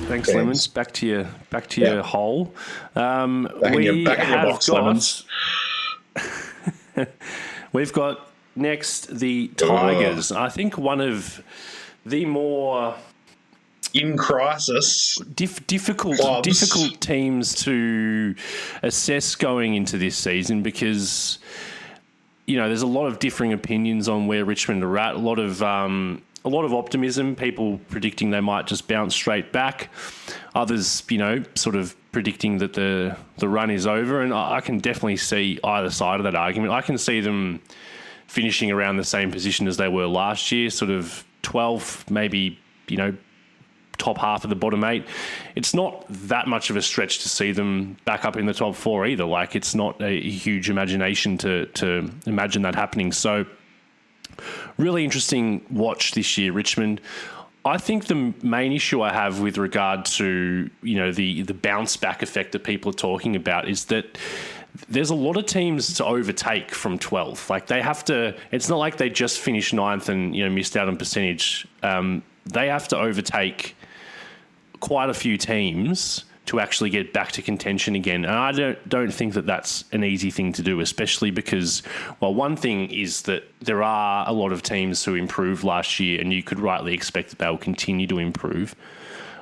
Thanks, Lemons. Back to your hole. We've got next the Tigers. I think one of the more in crisis difficult teams to assess going into this season because there's a lot of differing opinions on where Richmond are at. A lot of optimism, people predicting they might just bounce straight back. Others, sort of predicting that the run is over. And I can definitely see either side of that argument. I can see them finishing around the same position as they were last year, sort of 12th, maybe, top half of the bottom 8. It's not that much of a stretch to see them back up in the top 4 either. Like, it's not a huge imagination to imagine that happening. So, really interesting watch this year, Richmond. I think the main issue I have with regard to, the bounce back effect that people are talking about is that there's a lot of teams to overtake from 12th. Like, they have to, it's not like they just finished 9th and, missed out on percentage. They have to overtake quite a few teams to actually get back to contention again. And I don't think that that's an easy thing to do, especially because, well, one thing is that there are a lot of teams who improved last year and you could rightly expect that they'll continue to improve.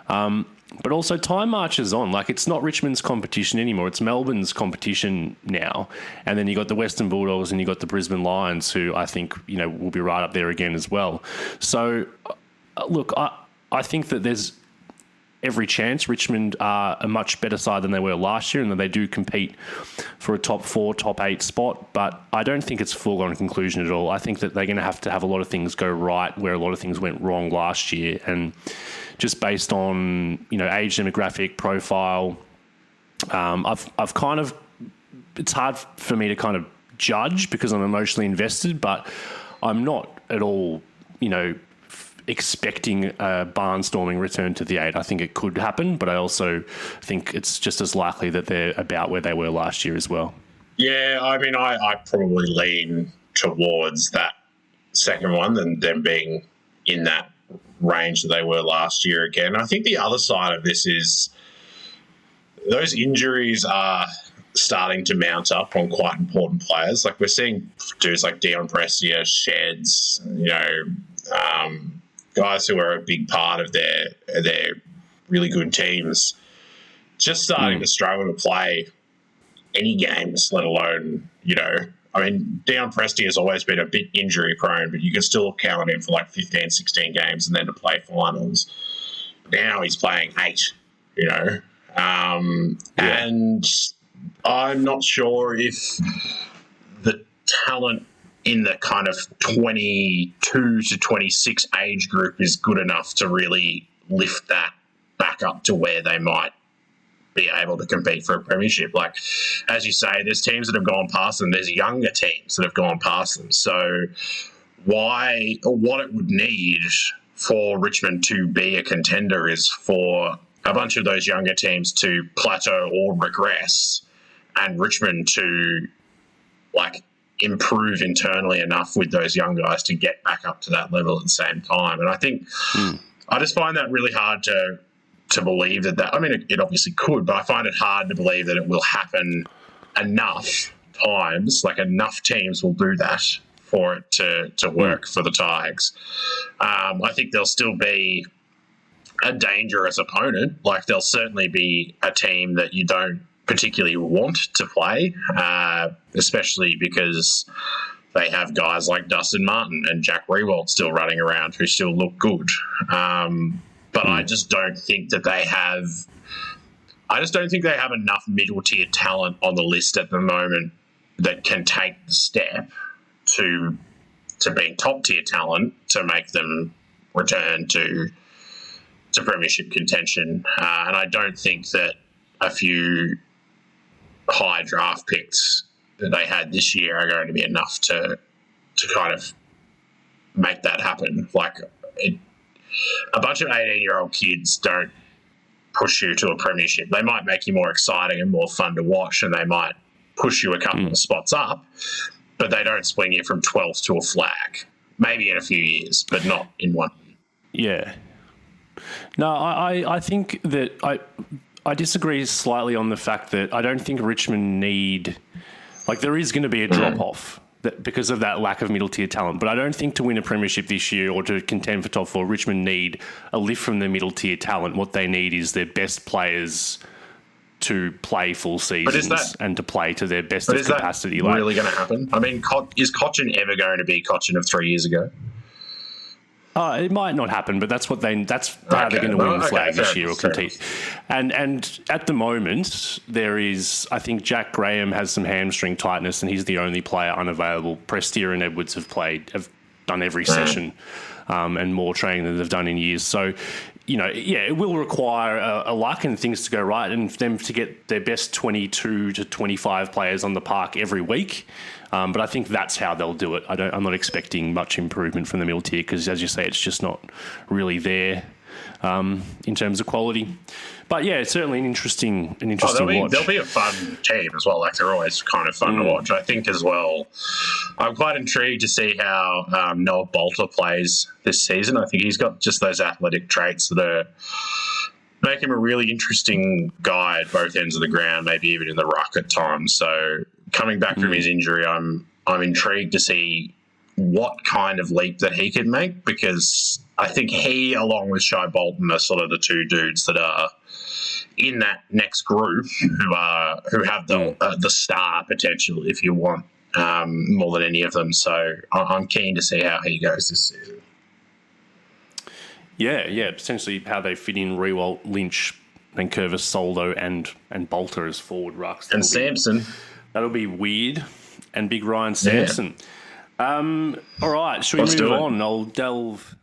But also time marches on. Like, it's not Richmond's competition anymore. It's Melbourne's competition now. And then you got the Western Bulldogs and you got the Brisbane Lions, who I think, will be right up there again as well. So, look, I think that there's every chance Richmond are a much better side than they were last year and that they do compete for a top 4, top 8 spot. But I don't think it's a foregone conclusion at all. I think that they're going to have a lot of things go right where a lot of things went wrong last year. And just based on, age demographic profile, I've kind of, it's hard for me to kind of judge because I'm emotionally invested, but I'm not at all, expecting a barnstorming return to the 8. I think it could happen, but I also think it's just as likely that they're about where they were last year as well. Yeah, I mean, I probably lean towards that second one than them being in that range that they were last year again. I think the other side of this is those injuries are starting to mount up on quite important players. Like, we're seeing dudes like Dion Prestia, Sheds, guys who are a big part of their really good teams, just starting to struggle to play any games, let alone, I mean, Dion Prestia has always been a bit injury prone, but you can still count on him for like 15, 16 games and then to play finals. Now he's playing 8, and I'm not sure if the talent in the kind of 22 to 26 age group is good enough to really lift that back up to where they might be able to compete for a premiership. Like, as you say, there's teams that have gone past them. There's younger teams that have gone past them. So what it would need for Richmond to be a contender is for a bunch of those younger teams to plateau or regress and Richmond to, improve internally enough with those young guys to get back up to that level at the same time. And I think I just find that really hard to believe that I mean, it obviously could, but I find it hard to believe that it will happen enough times, like enough teams will do that for it to work for the Tigers. I think there'll still be a dangerous opponent. Like, there'll certainly be a team that you don't particularly want to play, especially because they have guys like Dustin Martin and Jack Riewoldt still running around who still look good. But I just don't think that they have enough middle tier talent on the list at the moment that can take the step to being top tier talent to make them return to premiership contention. And I don't think that a few high draft picks that they had this year are going to be enough to kind of make that happen. Like, a bunch of 18-year-old kids don't push you to a premiership. They might make you more exciting and more fun to watch, and they might push you a couple of spots up, but they don't swing you from 12th to a flag. Maybe in a few years, but not in one. Yeah. No, I think that I disagree slightly on the fact that I don't think Richmond need... Like, there is going to be a drop-off because of that lack of middle-tier talent. But I don't think to win a premiership this year or to contend for top four, Richmond need a lift from their middle-tier talent. What they need is their best players to play full seasons and to play to their best capacity. Is that really going to happen? I mean, is Cochin ever going to be Cochin of 3 years ago? It might not happen, but that's how they're going to win the flag this year or compete. And at the moment, there is, I think Jack Graham has some hamstring tightness, and he's the only player unavailable. Prestia and Edwards have done every session and more training than they've done in years. So, it will require a luck and things to go right, and for them to get their best 22 to 25 players on the park every week. But I think that's how they'll do it. I'm not expecting much improvement from the middle tier because, as you say, it's just not really there in terms of quality. But yeah, it's certainly an interesting watch. They'll be a fun team as well. Like, they're always kind of fun to watch. I think as well, I'm quite intrigued to see how Noah Bolter plays this season. I think he's got just those athletic traits that make him a really interesting guy at both ends of the ground, maybe even in the ruck at times. So coming back from his injury, I'm intrigued to see what kind of leap that he could make, because I think he, along with Shai Bolton, are sort of the two dudes that are in that next group who have the star potential, if you want, more than any of them. So I'm keen to see how he goes this season. Yeah, potentially how they fit in Rewalt, Lynch, and Curvis Soldo and Bolter as forward rucks. And Sampson. That'll be weird. And big Ryan Sampson. All right, should we move on? I'll delve